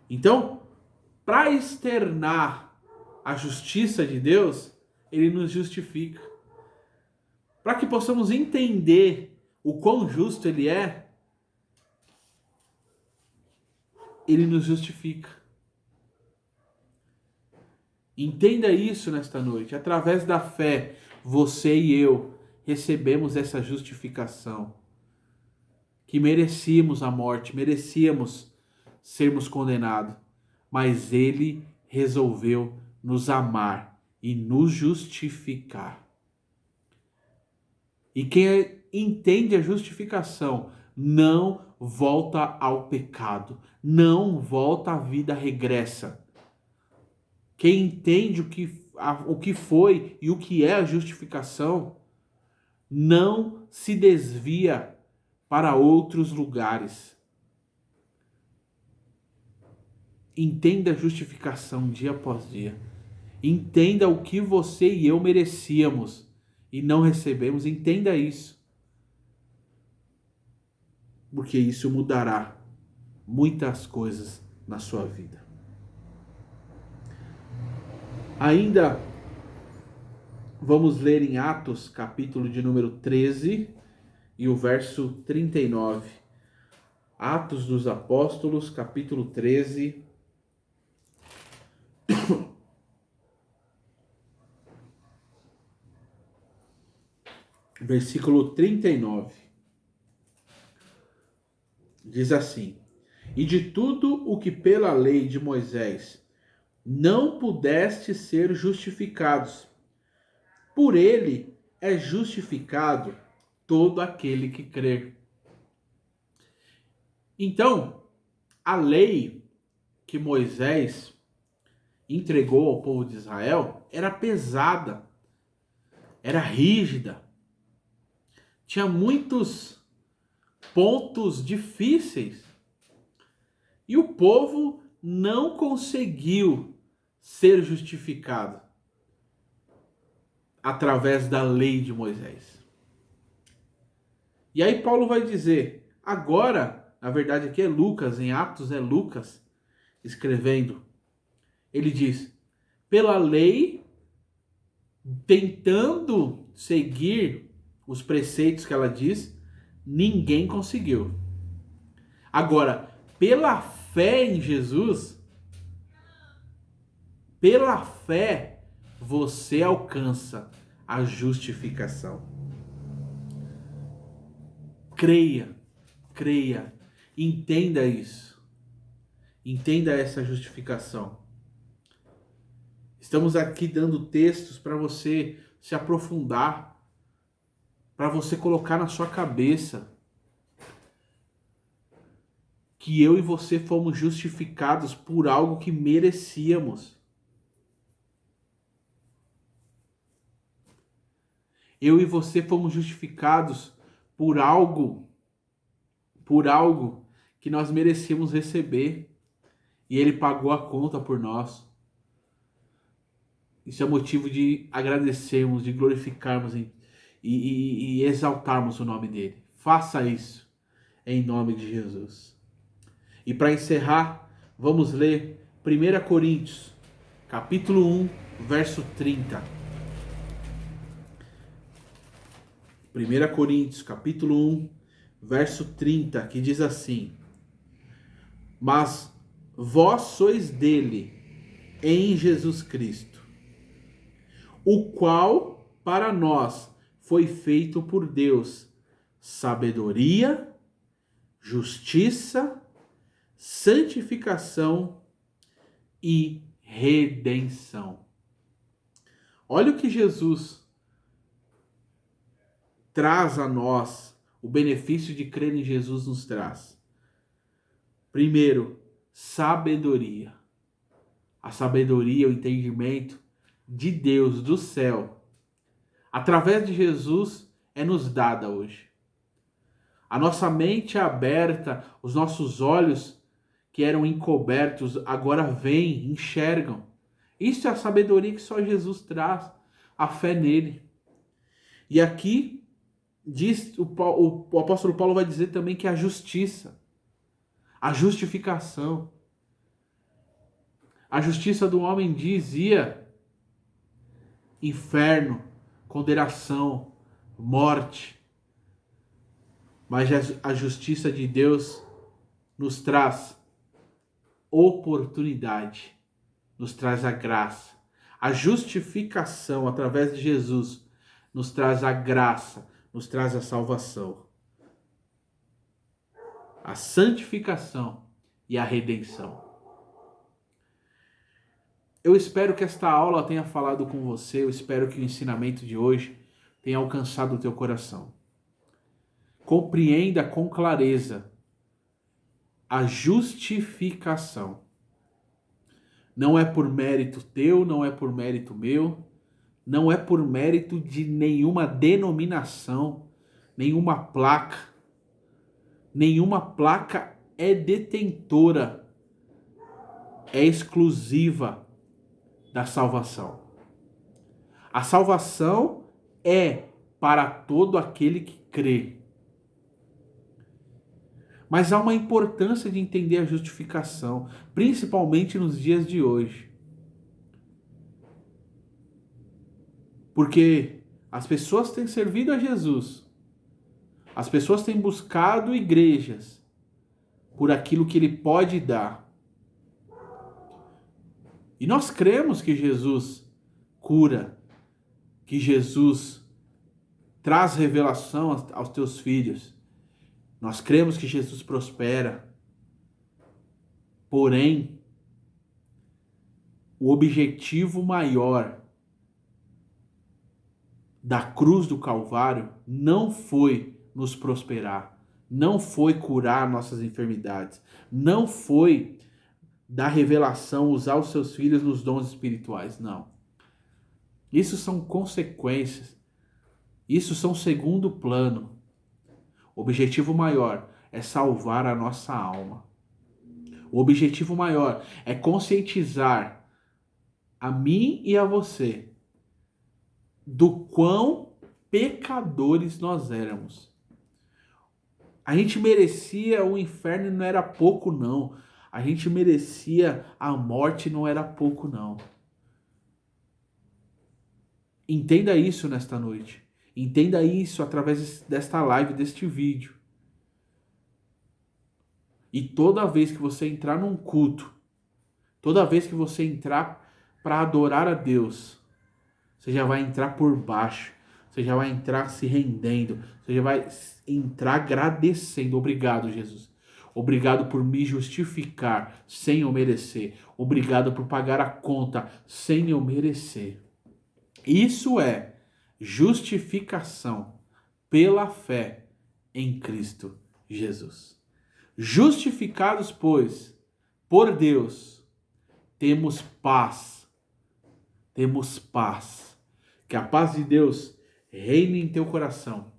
Então, para externar a justiça de Deus, ele nos justifica. Para que possamos entender o quão justo ele nos justifica. Entenda isso nesta noite. Através da fé, você e eu recebemos essa justificação. Que merecíamos a morte, merecíamos sermos condenados. Mas ele resolveu nos amar e nos justificar. E quem entende a justificação não volta ao pecado, não volta à vida regressa. Quem entende o que foi e o que é a justificação, não se desvia para outros lugares. Entenda a justificação dia após dia. Entenda o que você e eu merecíamos e não recebemos. Entenda isso. Porque isso mudará muitas coisas na sua vida. Ainda vamos ler em Atos, capítulo de número 13 e o verso 39. Atos dos Apóstolos, capítulo 13. Versículo 39. Diz assim: E de tudo o que pela lei de Moisés não pudeste ser justificados, por ele é justificado todo aquele que crer. Então, a lei que Moisés entregou ao povo de Israel era pesada, era rígida, tinha muitos pontos difíceis e o povo não conseguiu ser justificado através da lei de Moisés. E aí Paulo vai dizer, agora, na verdade aqui é Lucas, em Atos é Lucas escrevendo, ele diz, pela lei, tentando seguir os preceitos que ela diz, ninguém conseguiu. Agora, pela fé em Jesus, pela fé, você alcança a justificação. Creia, entenda isso. Entenda essa justificação. Estamos aqui dando textos para você se aprofundar, para você colocar na sua cabeça que eu e você fomos justificados por algo que merecíamos. Eu e você fomos justificados por algo por algo que nós merecíamos receber e ele pagou a conta por nós. Isso é motivo de agradecermos, de glorificarmos e exaltarmos o nome dele. Faça isso em nome de Jesus. E para encerrar, vamos ler 1 Coríntios, capítulo 1, verso 30. 1 Coríntios, capítulo 1, verso 30, que diz assim: Mas vós sois dele, em Jesus Cristo, o qual para nós foi feito por Deus sabedoria, justiça, santificação e redenção. Olha o que Jesus traz a nós, o benefício de crer em Jesus nos traz. Primeiro, sabedoria. A sabedoria, o entendimento de Deus, do céu, através de Jesus, é nos dada hoje. A nossa mente é aberta, os nossos olhos que eram encobertos agora veem, enxergam. Isso é a sabedoria que só Jesus traz, a fé nele. E aqui diz, o apóstolo Paulo vai dizer também que a justiça, a justificação. A justiça do homem dizia inferno, condenação, morte. Mas a justiça de Deus nos traz oportunidade, nos traz a graça. A justificação através de Jesus nos traz a graça, nos traz a salvação. A santificação e a redenção. Eu espero que esta aula tenha falado com você, eu espero que o ensinamento de hoje tenha alcançado o teu coração. Compreenda com clareza a justificação. Não é por mérito teu, não é por mérito meu, não é por mérito de nenhuma denominação, nenhuma placa. Nenhuma placa é detentora, é exclusiva da salvação. A salvação é para todo aquele que crê. Mas há uma importância de entender a justificação, principalmente nos dias de hoje. Porque as pessoas têm servido a Jesus. As pessoas têm buscado igrejas por aquilo que ele pode dar. E nós cremos que Jesus cura, que Jesus traz revelação aos teus filhos. Nós cremos que Jesus prospera. Porém, o objetivo maior da cruz do Calvário não foi nos prosperar, não foi curar nossas enfermidades, não foi dar revelação, usar os seus filhos nos dons espirituais, não. Isso são consequências, isso são segundo plano. O objetivo maior é salvar a nossa alma. O objetivo maior é conscientizar a mim e a você do quão pecadores nós éramos. A gente merecia o inferno e não era pouco, não. A gente merecia a morte e não era pouco, não. Entenda isso nesta noite. Entenda isso através desta live, deste vídeo. E toda vez que você entrar num culto, toda vez que você entrar para adorar a Deus, você já vai entrar por baixo. Você já vai entrar se rendendo. Você já vai entrar agradecendo. Obrigado, Jesus. Obrigado por me justificar sem eu merecer. Obrigado por pagar a conta sem eu merecer. Isso é justificação pela fé em Cristo Jesus. Justificados, pois, por Deus, temos paz. Temos paz. Que a paz de Deus reine em teu coração.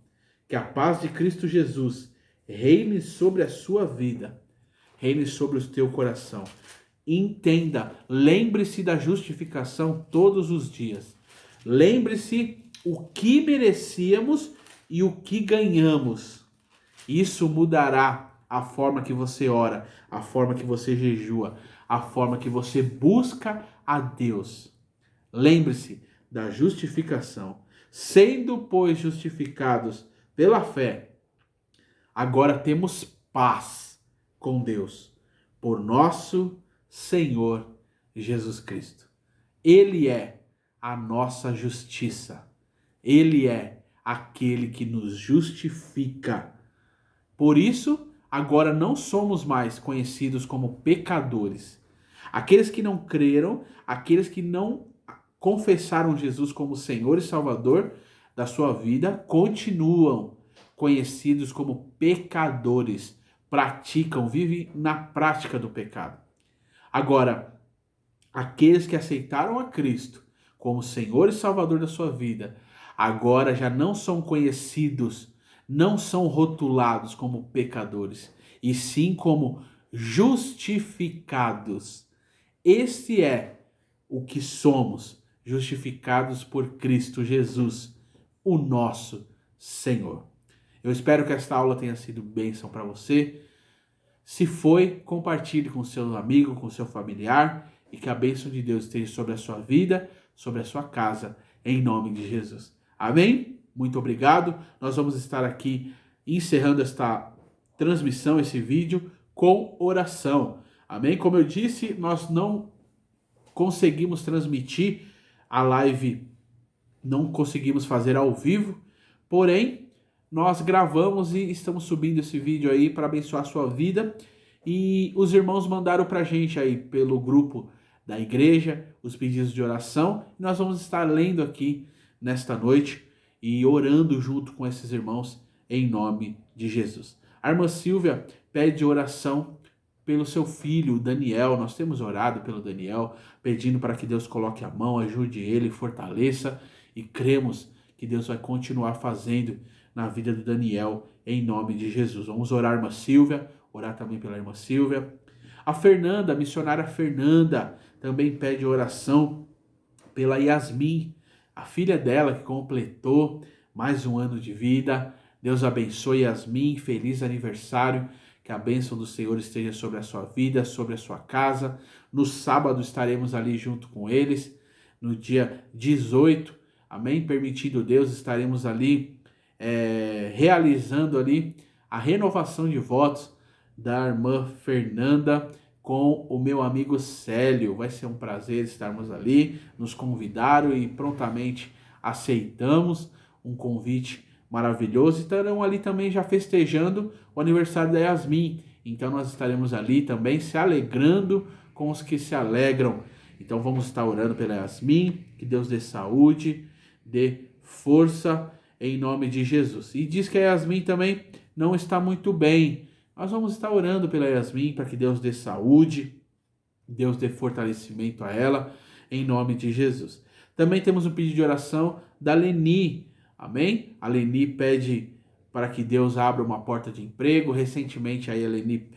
Que a paz de Cristo Jesus reine sobre a sua vida, reine sobre o teu coração. Entenda, lembre-se da justificação todos os dias. Lembre-se o que merecíamos e o que ganhamos. Isso mudará a forma que você ora, a forma que você jejua, a forma que você busca a Deus. Lembre-se da justificação. Sendo, pois, justificados pela fé, agora temos paz com Deus, por nosso Senhor Jesus Cristo. Ele é a nossa justiça. Ele é aquele que nos justifica. Por isso, agora não somos mais conhecidos como pecadores. Aqueles que não creram, aqueles que não confessaram Jesus como Senhor e Salvador da sua vida, continuam conhecidos como pecadores. Praticam, vivem na prática do pecado. Agora, aqueles que aceitaram a Cristo como Senhor e Salvador da sua vida, agora já não são conhecidos, não são rotulados como pecadores, e sim como justificados. Este é o que somos, justificados por Cristo Jesus, o nosso Senhor. Eu espero que esta aula tenha sido bênção para você. Se foi, compartilhe com seu amigo, com seu familiar, e que a bênção de Deus esteja sobre a sua vida, sobre a sua casa, em nome de Jesus. Amém? Muito obrigado. Nós vamos estar aqui encerrando esta transmissão, esse vídeo, com oração. Amém? Como eu disse, nós não conseguimos transmitir a live, não conseguimos fazer ao vivo, porém, nós gravamos e estamos subindo esse vídeo aí para abençoar a sua vida. E os irmãos mandaram para a gente aí pelo grupo da igreja os pedidos de oração. E nós vamos estar lendo aqui nesta noite e orando junto com esses irmãos em nome de Jesus. A irmã Silvia pede oração pelo seu filho, Daniel. Nós temos orado pelo Daniel, pedindo para que Deus coloque a mão, ajude ele, fortaleça. E cremos que Deus vai continuar fazendo na vida do Daniel, em nome de Jesus. Vamos orar, irmã Silvia, orar também pela irmã Silvia. A Fernanda, a missionária Fernanda, também pede oração pela Yasmin, a filha dela que completou mais um ano de vida. Deus abençoe Yasmin, feliz aniversário, que a bênção do Senhor esteja sobre a sua vida, sobre a sua casa. No sábado estaremos ali junto com eles, no dia 18, amém? Permitindo Deus, estaremos ali realizando ali a renovação de votos da irmã Fernanda com o meu amigo Célio. Vai ser um prazer estarmos ali, nos convidaram e prontamente aceitamos um convite maravilhoso. Estarão ali também já festejando o aniversário da Yasmin, então nós estaremos ali também se alegrando com os que se alegram. Então vamos estar orando pela Yasmin, que Deus dê saúde, dê força, em nome de Jesus. E diz que a Yasmin também não está muito bem. Nós vamos estar orando pela Yasmin para que Deus dê saúde, Deus dê fortalecimento a ela, em nome de Jesus. Também temos um pedido de oração da Leni, amém? A Leni pede para que Deus abra uma porta de emprego. Recentemente aí a Leni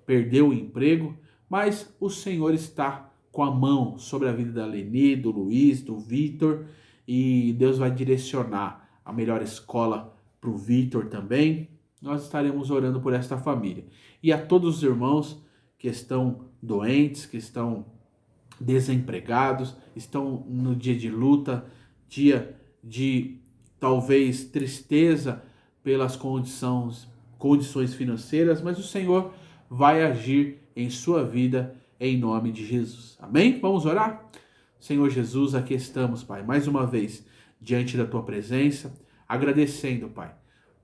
perdeu o emprego, mas o Senhor está com a mão sobre a vida da Leni, do Luiz, do Vitor, e Deus vai direcionar a melhor escola para o Vitor também. Nós estaremos orando por esta família. E a todos os irmãos que estão doentes, que estão desempregados, estão no dia de luta, dia de talvez tristeza pelas condições financeiras, mas o Senhor vai agir em sua vida em nome de Jesus. Amém? Vamos orar? Senhor Jesus, aqui estamos, Pai, mais uma vez diante da Tua presença, agradecendo, Pai,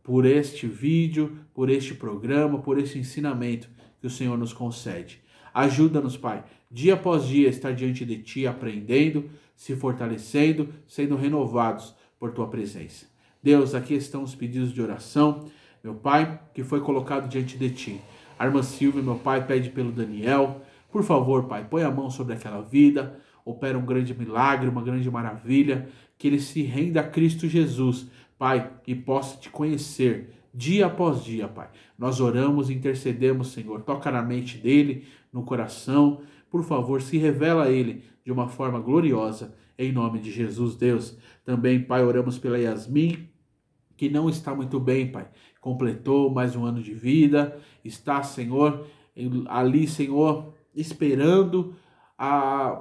por este vídeo, por este programa, por este ensinamento que o Senhor nos concede. Ajuda-nos, Pai, dia após dia estar diante de Ti, aprendendo, se fortalecendo, sendo renovados por Tua presença. Deus, aqui estão os pedidos de oração, meu Pai, que foi colocado diante de Ti. A irmã Silvia, meu Pai, pede pelo Daniel. Por favor, Pai, põe a mão sobre aquela vida, opera um grande milagre, uma grande maravilha, que ele se renda a Cristo Jesus, Pai, e possa Te conhecer dia após dia, Pai. Nós oramos, intercedemos, Senhor. Toca na mente dele, no coração. Por favor, se revela a ele de uma forma gloriosa, em nome de Jesus, Deus. Também, Pai, oramos pela Yasmin, que não está muito bem, Pai. Completou mais um ano de vida, está, Senhor, ali, Senhor, esperando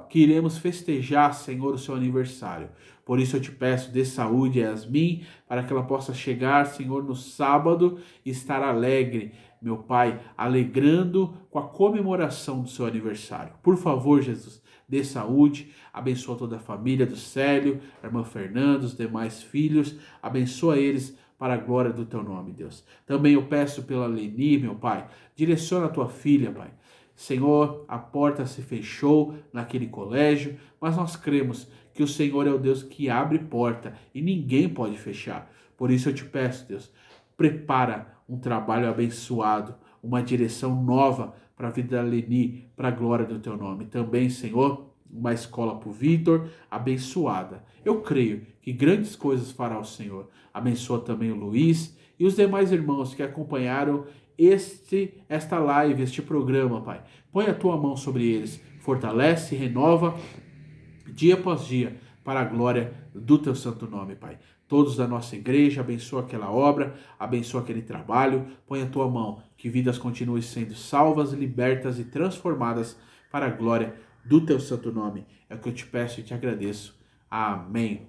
que iremos festejar, Senhor, o seu aniversário. Por isso eu te peço, dê saúde a Yasmin, para que ela possa chegar, Senhor, no sábado e estar alegre, meu Pai, alegrando com a comemoração do seu aniversário. Por favor, Jesus, dê saúde, abençoa toda a família do Célio, a irmã Fernanda, os demais filhos, abençoa eles para a glória do teu nome, Deus. Também eu peço pela Leni, meu Pai, direciona a tua filha, Pai. Senhor, a porta se fechou naquele colégio, mas nós cremos que o Senhor é o Deus que abre porta e ninguém pode fechar. Por isso eu te peço, Deus, prepara um trabalho abençoado, uma direção nova para a vida da Leni, para a glória do teu nome. Também, Senhor, uma escola para o Vitor, abençoada. Eu creio que grandes coisas fará o Senhor. Abençoa também o Luiz e os demais irmãos que acompanharam esta live, este programa, Pai. Põe a tua mão sobre eles, fortalece, renova, dia após dia, para a glória do teu santo nome, Pai. Todos da nossa igreja, abençoa aquela obra, abençoa aquele trabalho, põe a tua mão, que vidas continuem sendo salvas, libertas e transformadas para a glória do teu santo nome. É o que eu te peço e te agradeço. Amém.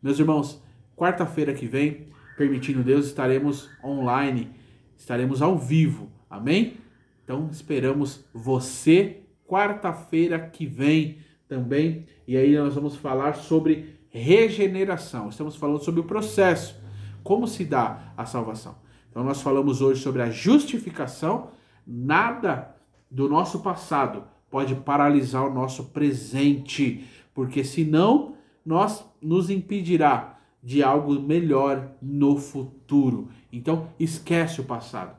Meus irmãos, quarta-feira que vem, permitindo Deus, estaremos online, estaremos ao vivo. Amém? Então esperamos você quarta-feira que vem também. E aí nós vamos falar sobre regeneração. Estamos falando sobre o processo, como se dá a salvação. Então nós falamos hoje sobre a justificação. Nada do nosso passado pode paralisar o nosso presente, porque senão nos impedirá de algo melhor no futuro. Então esquece o passado.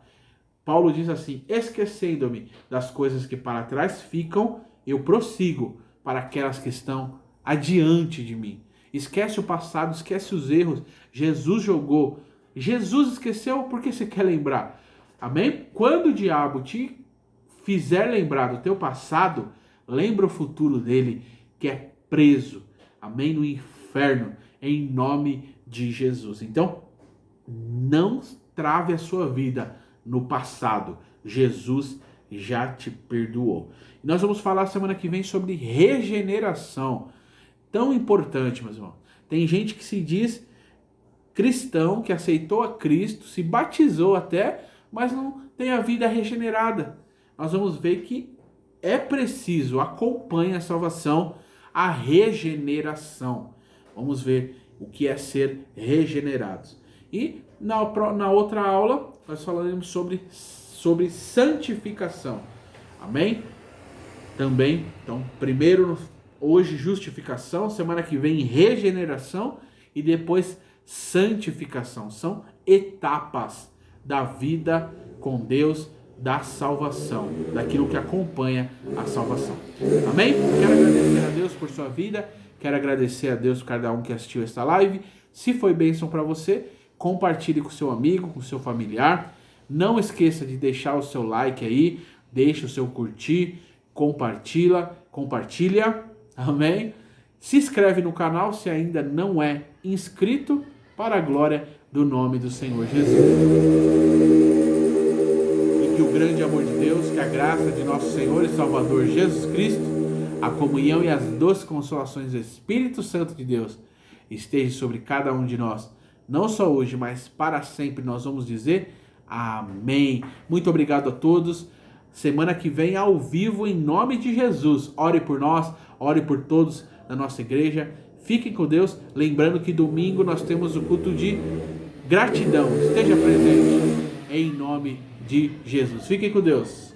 Paulo diz assim: esquecendo-me das coisas que para trás ficam, eu prossigo para aquelas que estão adiante de mim. Esquece o passado, esquece os erros. Jesus jogou. Jesus esqueceu, porque você quer lembrar. Amém? Quando o diabo te fizer lembrar do teu passado, lembra o futuro dele, que é preso. Amém? No inferno, em nome de Jesus. Então, não trave a sua vida no passado. Jesus já te perdoou. E nós vamos falar semana que vem sobre regeneração. Tão importante, meus irmãos. Tem gente que se diz cristão, que aceitou a Cristo, se batizou até, mas não tem a vida regenerada. Nós vamos ver que é preciso, acompanhe a salvação, a regeneração. Vamos ver o que é ser regenerados. E na outra aula, nós falaremos sobre santificação. Amém? Também, então, primeiro hoje justificação, semana que vem regeneração e depois santificação. São etapas da vida com Deus, da salvação, daquilo que acompanha a salvação. Amém? Quero agradecer a Deus por sua vida, quero agradecer a Deus por cada um que assistiu esta live. Se foi bênção para você, compartilhe com seu amigo, com seu familiar. Não esqueça de deixar o seu like aí, deixa o seu curtir, compartilha. Amém? Se inscreve no canal se ainda não é inscrito, para a glória do nome do Senhor Jesus. E que o grande amor de Deus, que a graça de nosso Senhor e Salvador Jesus Cristo, a comunhão e as doces consolações do Espírito Santo de Deus esteja sobre cada um de nós. Não só hoje, mas para sempre nós vamos dizer amém. Muito obrigado a todos. Semana que vem ao vivo em nome de Jesus. Ore por nós, ore por todos da nossa igreja. Fiquem com Deus. Lembrando que domingo nós temos o culto de gratidão. Esteja presente em nome de Jesus. Fiquem com Deus.